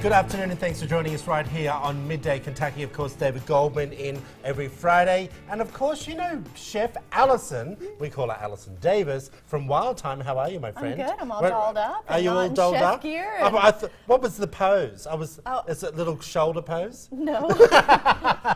Good afternoon and thanks for joining us right here on Midday Kentucky. Of course, David Goldman in every Friday. And of course, you know, Chef Alison, we call her Alison Davis, from Wild Time. How are you, my friend? I'm good. I'm all dolled up. Are you all dolled up? Gear What was the pose? Is it a little shoulder pose? No.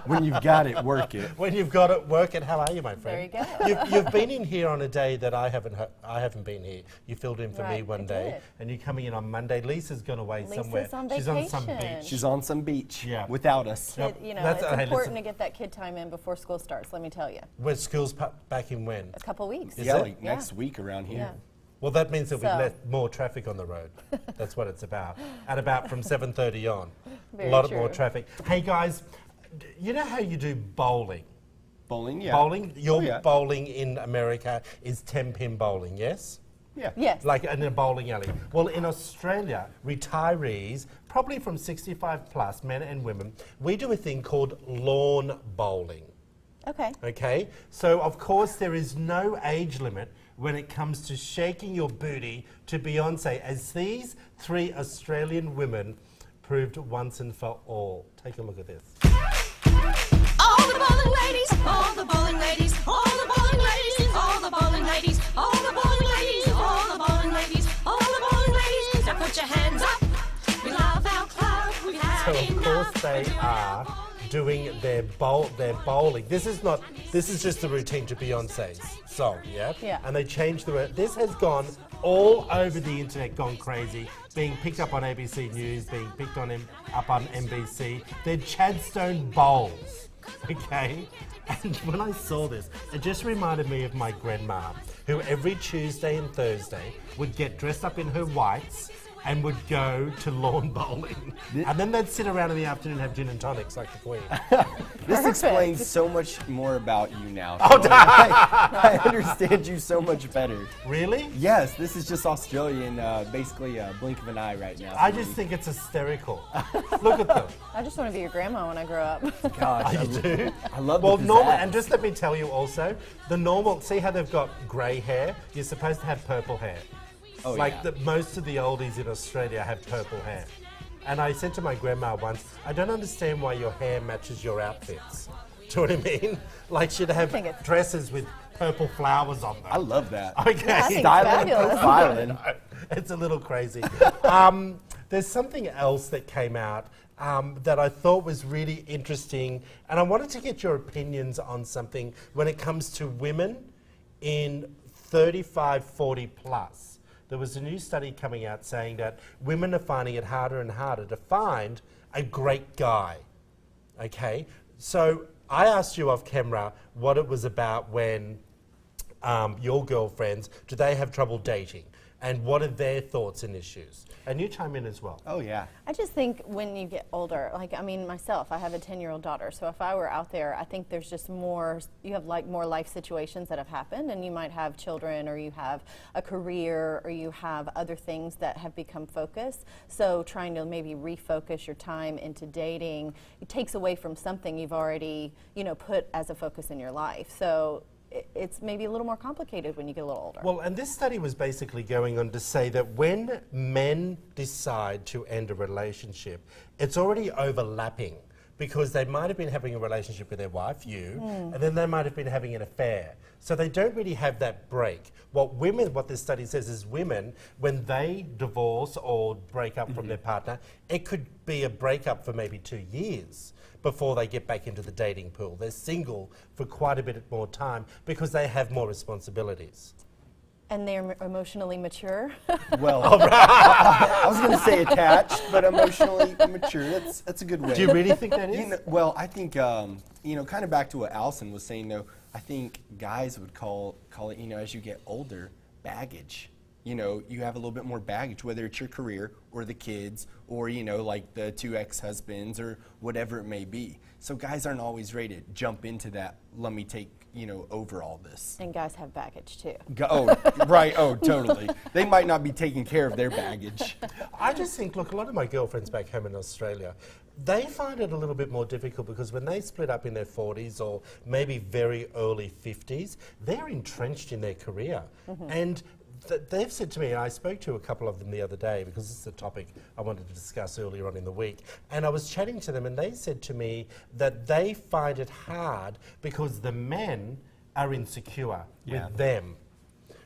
When you've got it, work it. When you've got it, work it. How are you, my friend? There you go. You've been in here on a day that I haven't been here. You filled in for me one day, did. and you're coming in on Monday. Lisa's gone away somewhere. On She's on some vacation. beach. She's on some beach without us. You know, That's- it's hey, important listen. to get that kid time in before school starts, let me tell you. When school's back in when? A couple weeks. Is Yeah, it? like next week around here. Yeah. Well, that means there'll be So- more traffic on the road. That's what it's about. At about from 7:30 on. Very a lot more true. traffic. Hey, guys, you know how you do bowling? Bowling, yeah. Bowling? Your yeah. bowling in America is 10-pin bowling, yes? Yeah. Yes. Like in a bowling alley. Well, in Australia, retirees, probably from 65 plus, men and women, we do a thing called lawn bowling. Okay. Okay, so of course there is no age limit when it comes to shaking your booty to Beyonce, as these three Australian women proved once and for all. Take a look at this. All the bowling ladies, all the bowling ladies, all the bowling ladies, all the bowling ladies, all the bowling ladies, all the bowling ladies, all the bowling ladies. Now put your hands up. We love our club. We've had So of enough. course they are doing their bowling. This is just the routine to Beyonce's song, yeah? Yeah. And they changed the word. This has gone all over the internet, gone crazy, being picked up on ABC News, being picked up on NBC. They're Chadstone bowls, okay? And when I saw this, it just reminded me of my grandma, who every Tuesday and Thursday would get dressed up in her whites and would go to lawn bowling. And then they'd sit around in the afternoon and have gin and tonics like the Queen. This explains so much more about you now. Oh, I understand you so much better. Really? Yes, this is just Australia in basically a blink of an eye right now. I just think it's hysterical. Look at them. I just want to be your grandma when I grow up. Gosh, You do? I love Well, the normal, pizzazz. and just let me tell you also, the normal, see how they've got grey hair? You're supposed to have purple hair. Oh, Like yeah. most of the oldies in Australia have purple hair. And I said to my grandma once, I don't understand why your hair matches your outfits. Do you know what I mean? Like she'd have think it's- dresses with purple flowers on them. I love that. Okay. I think it's Styling and fabulous. profiling. It's a little crazy. There's something else that came out that I thought was really interesting, and I wanted to get your opinions on something when it comes to women in 35, 40 plus. There was a new study coming out saying that women are finding it harder and harder to find a great guy. Okay? So I asked you off camera what it was about when your girlfriends, do they have trouble dating? And what are their thoughts and issues? And you chime in as well. Oh, yeah. I just think when you get older, like, I mean, myself, I have a 10-year-old daughter, so if I were out there, I think there's just more, you have like more life situations that have happened, and you might have children, or you have a career, or you have other things that have become focus. So trying to maybe refocus your time into dating, it takes away from something you've already, you know, put as a focus in your life. So it's maybe a little more complicated when you get a little older. Well, and this study was basically going on to say that when men decide to end a relationship, it's already overlapping because they might have been having a relationship with their wife, and then they might have been having an affair. So they don't really have that break. What this study says is women, when they divorce or break up from their partner, it could be a breakup for maybe 2 years before they get back into the dating pool. They're single for quite a bit more time because they have more responsibilities. And they're emotionally mature. Well, I was going to say attached, but emotionally mature. That's a good way. Do you really think that is? You know, well, I think, kind of back to what Allison was saying, though, I think guys would call it, as you get older, baggage. You know, you have a little bit more baggage, whether it's your career or the kids or, like the 2 ex-husbands or whatever it may be. So guys aren't always ready to jump into that, let me take, over all this. And guys have baggage too. Right, totally. They might not be taking care of their baggage. I just think, look, a lot of my girlfriends back home in Australia, they find it a little bit more difficult because when they split up in their 40s or maybe very early 50s, they're entrenched in their career. And they've said to me, and I spoke to a couple of them the other day because this is a topic I wanted to discuss earlier on in the week, and I was chatting to them and they said to me that they find it hard because the men are insecure with them.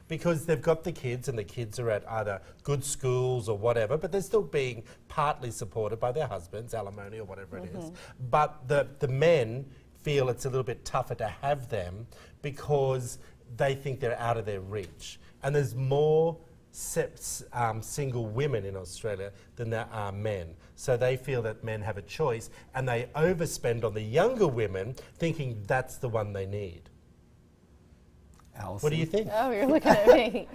Because they've got the kids and the kids are at either good schools or whatever, but they're still being partly supported by their husbands, alimony or whatever it is. But the men feel it's a little bit tougher to have them because they think they're out of their reach. And there's more single women in Australia than there are men. So they feel that men have a choice and they overspend on the younger women thinking that's the one they need. Allison? What do you think? Oh, you're looking at me.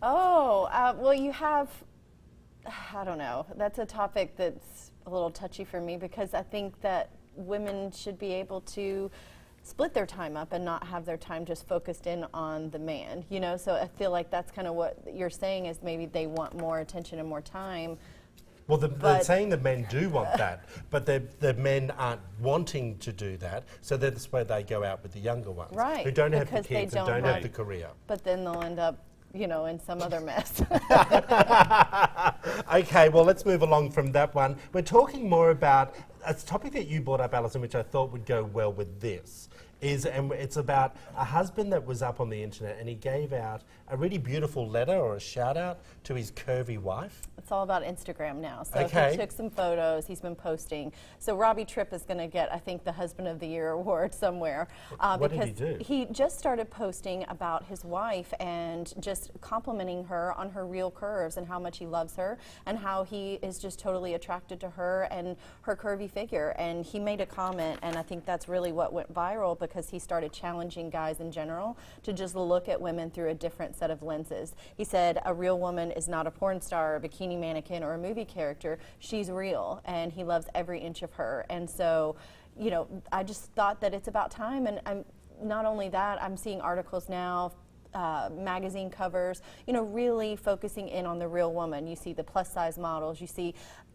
Well, you have, I don't know. That's a topic that's a little touchy for me because I think that women should be able to split their time up and not have their time just focused in on the man, you know? So I feel like that's kind of what you're saying is maybe they want more attention and more time. Well, they're saying the men do want that, but the men aren't wanting to do that, so that's why they go out with the younger ones, Right, who don't have the because they kids and don't don't have have- the career. But then they'll end up, you know, in some other mess. Okay, well, let's move along from that one. We're talking more about a topic that you brought up, Alison, which I thought would go well with this. And it's about a husband that was up on the internet and he gave out a really beautiful letter or a shout out to his curvy wife. It's all about Instagram now. So Okay. he took some photos. He's been posting. So Robbie Tripp is going to get, I think, the Husband of the Year award somewhere. What did he because do? he just started posting about his wife and just complimenting her on her real curves and how much he loves her and how he is just totally attracted to her and her curvy figure. And he made a comment, and I think that's really what went viral because he started challenging guys in general to just look at women through a different set of lenses. He said, a real woman is not a porn star, a bikini mannequin, or a movie character. She's real, and he loves every inch of her. And so, you know, I just thought that it's about time. And not only that, I'm seeing articles now, magazine covers, you know, really focusing in on the real woman. You see the plus size models, you see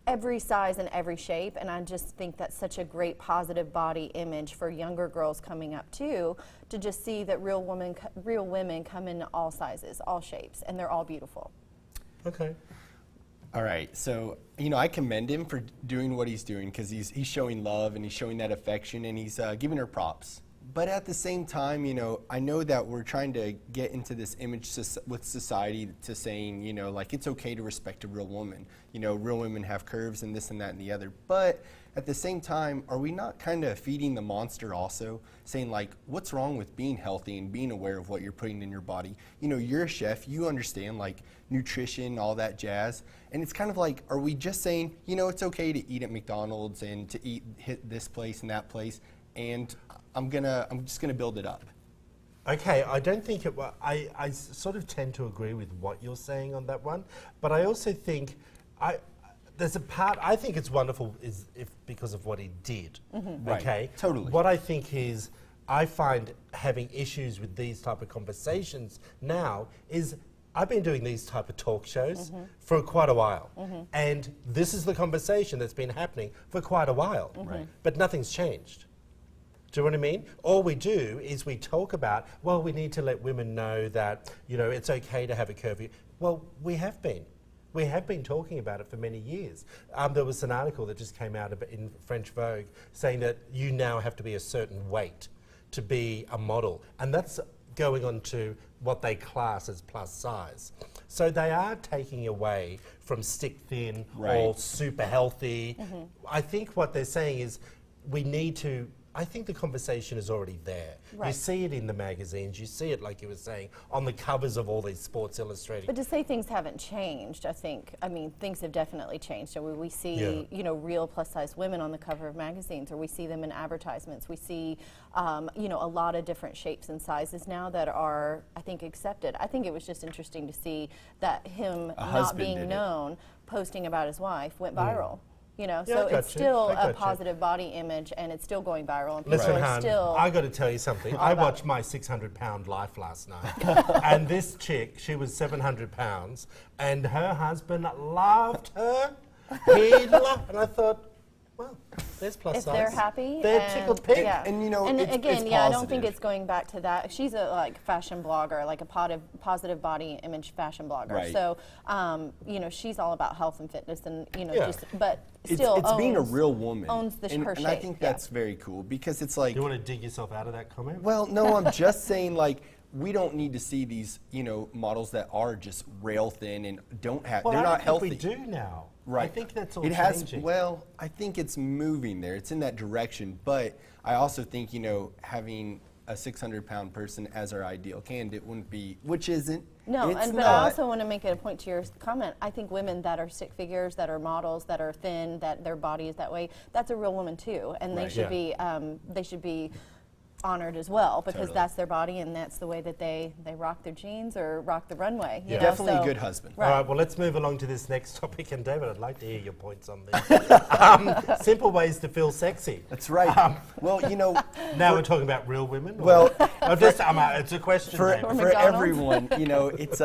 every size and every shape, and I just think that's such a great positive body image for younger girls coming up too, to just see that real women come in all sizes, all shapes, and they're all beautiful. Okay. All right, so I commend him for doing what he's doing because he's showing love and he's showing that affection and he's giving her props. But at the same time, I know that we're trying to get into this image with society to saying, like it's okay to respect a real woman. Real women have curves and this and that and the other. But at the same time, are we not kind of feeding the monster also? Saying like, what's wrong with being healthy and being aware of what you're putting in your body? You're a chef, you understand like nutrition, all that jazz. And it's kind of like, are we just saying, it's okay to eat at McDonald's and to hit this place and that place, and I'm just gonna build it up. Okay, I don't think it. I sort of tend to agree with what you're saying on that one, but I also think there's a part I think it's wonderful because of what he did. Right, Okay, totally. What I think is I find having issues with these type of conversations now is I've been doing these type of talk shows for quite a while, and this is the conversation that's been happening for quite a while, but nothing's changed. Do you know what I mean? All we do is we talk about, well, we need to let women know that, it's okay to have a curvy. Well, we have been. We have been talking about it for many years. There was an article that just came out in French Vogue saying that you now have to be a certain weight to be a model. And that's going on to what they class as plus size. So they are taking away from stick thin or Right. super healthy. I think what they're saying is we need to, I think the conversation is already there. You Right. see it in the magazines, you see it, like you were saying, on the covers of all these Sports Illustrated. But to say things haven't changed, things have definitely changed. So we see, Yeah. real plus-size women on the cover of magazines, or we see them in advertisements. We see, a lot of different shapes and sizes now that are, I think, accepted. I think it was just interesting to see that him not husband did being it. known, posting about his wife, went viral. I So got it's you. still I got a you. positive body image, and it's still going viral, and people Listen, are hon, still. I got to tell you something. I about watched my 600-pound life last night, and this chick, she was 700 pounds, and her husband loved her. He loved, and I thought, well, There's plus if size. they're happy. They're and- tickled pink. Yeah. And, you know, and it's again, yeah, I don't think positive. it's going back to that. She's a fashion blogger, like a positive body image fashion blogger. Right. So, she's all about health and fitness, and Yeah. but It's still being a owns- real woman. owns the and, her and I shape, think yeah. that's very cool because it's like, You want to dig yourself out of that comment? well, no, I'm just saying like, we don't need to see these, models that are just rail thin and don't have, Well, they're I not don't healthy. think we do now. Right. I think that's all it has, changing. well, I think it's moving there. It's in that direction. But I also think, having a 600-pound person as our ideal candidate wouldn't be, which isn't. No, it's but not. I also want to make it a point to your comment. I think women that are stick figures, that are models, that are thin, that their body is that way, that's a real woman too, and they Right. should be honored as well because Totally. that's their body and that's the way that they rock their jeans or rock the runway. you Yeah. know, Definitely so- a good husband. Right. All right, well, let's move along to this next topic. And David, I'd like to hear your points on this. Simple ways to feel sexy. That's right. Well, Now we're talking about real women? Or- Well, it's a question, for, David. Or for McDonald's. everyone, it's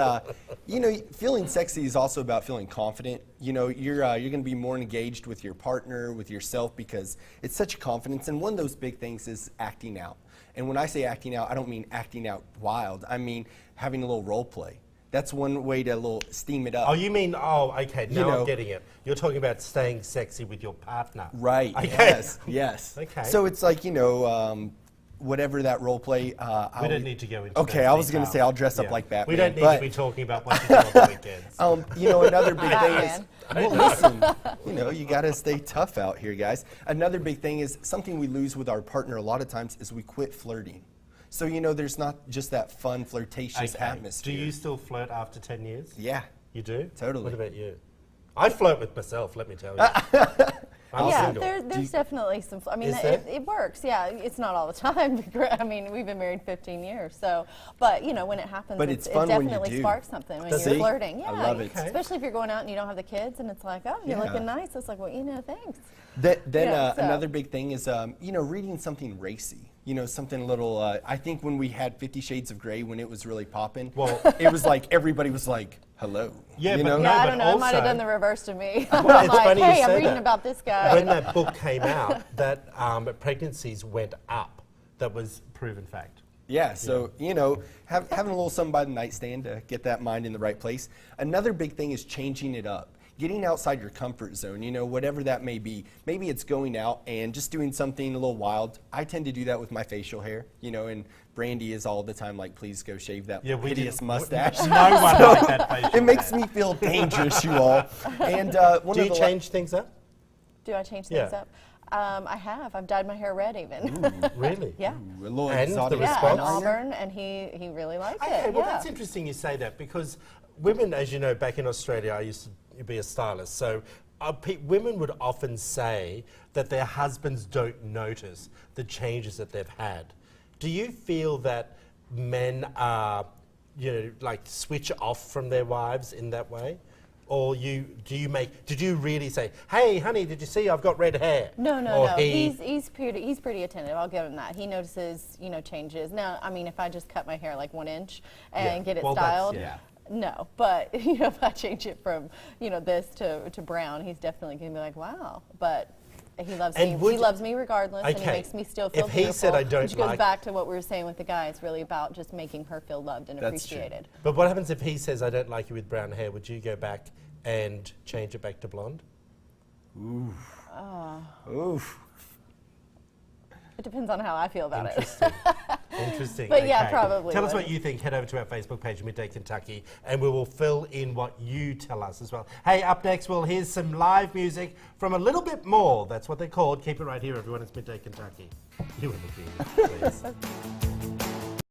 feeling sexy is also about feeling confident. You're going to be more engaged with your partner, with yourself, because it's such a confidence. And one of those big things is acting out. And when I say acting out, I don't mean acting out wild. I mean having a little role play. That's one way to steam it up. Oh, you mean, okay, now know- I'm getting it. You're talking about staying sexy with your partner. Right. Okay. Yes. Okay. So it's like, whatever that role play. We don't need to go into Okay, those I was going to details. say I'll dress Yeah. up like Batman. We don't need but, to be talking about what you do on the weekends. Another big thing is, Batman. well, listen, you got to stay tough out here, guys. Another big thing is something we lose with our partner a lot of times is we quit flirting. So, there's not just that fun, flirtatious Okay. atmosphere. Do you still flirt after 10 years? Yeah. You do? Totally. What about you? I flirt with myself, let me tell you. I'm Yeah, single. there's definitely some. I mean, Is there? it works. Yeah, it's not all the time. I mean, we've been married 15 years, so. But when it happens, But it it's fun when you definitely do. sparks something when Does you're it? flirting. Yeah, I love it. Okay. especially if you're going out and you don't have the kids, and it's like, oh, you're Yeah. looking nice. It's like, well, thanks. Then Yeah, so- another big thing is, reading something racy. Something a little. I think when we had 50 Shades of Grey, when it was really popping, Well- it was like everybody was like, "Hello." Yeah, you but know? no, Yeah, I but don't know. I might have also- done the reverse to me. Well, I'm it's like, funny you hey, I'm say reading that. about this guy. When that book came out, that pregnancies went up. That was proven fact. Yeah, so, having a little something by the nightstand to get that mind in the right place. Another big thing is changing it up. Getting outside your comfort zone, whatever that may be. Maybe it's going out and just doing something a little wild. I tend to do that with my facial hair, and Brandy is all the time like, please go shave that hideous mustache. No one liked that facial It makes hair. me feel dangerous, you all. And one Do of you the change things up? Do I change Yeah. things up? I have. I've dyed my hair red even. Really? Yeah. a little And exotic the Yeah, response? and Auburn, and he really liked Okay, it. well, yeah. that's interesting you say that because women, as you know, back in Australia, I used to be a stylist. So women would often say that their husbands don't notice the changes that they've had. Do you feel that men are, switch off from their wives in that way? Or did you really say, hey, honey, did you see I've got red hair? No. Or he- He's pretty attentive. I'll give him that. He notices, changes. Now, I mean, if I just cut my hair like 1 inch and Yeah. get it Well, that's- styled, yeah. no. But if I change it from this to brown, he's definitely gonna be like, wow. But he loves And me. would- He loves me regardless, and he Okay. makes me still feel If he said, beautiful, "I don't which goes like-" back to what we were saying with the guys, really about just making her feel loved and That's true. appreciated. But what happens if he says, I don't like you with brown hair? Would you go back and change it back to blonde? Oof. It depends on how I feel about it. Interesting. Interesting. But yeah, Okay. probably Tell us would. what you think. Head over to our Facebook page, Midday Kentucky, and we will fill in what you tell us as well. Hey, up next, we'll hear some live music from A Little Bit More. That's what they're called. Keep it right here, everyone. It's Midday Kentucky. You were looking, please.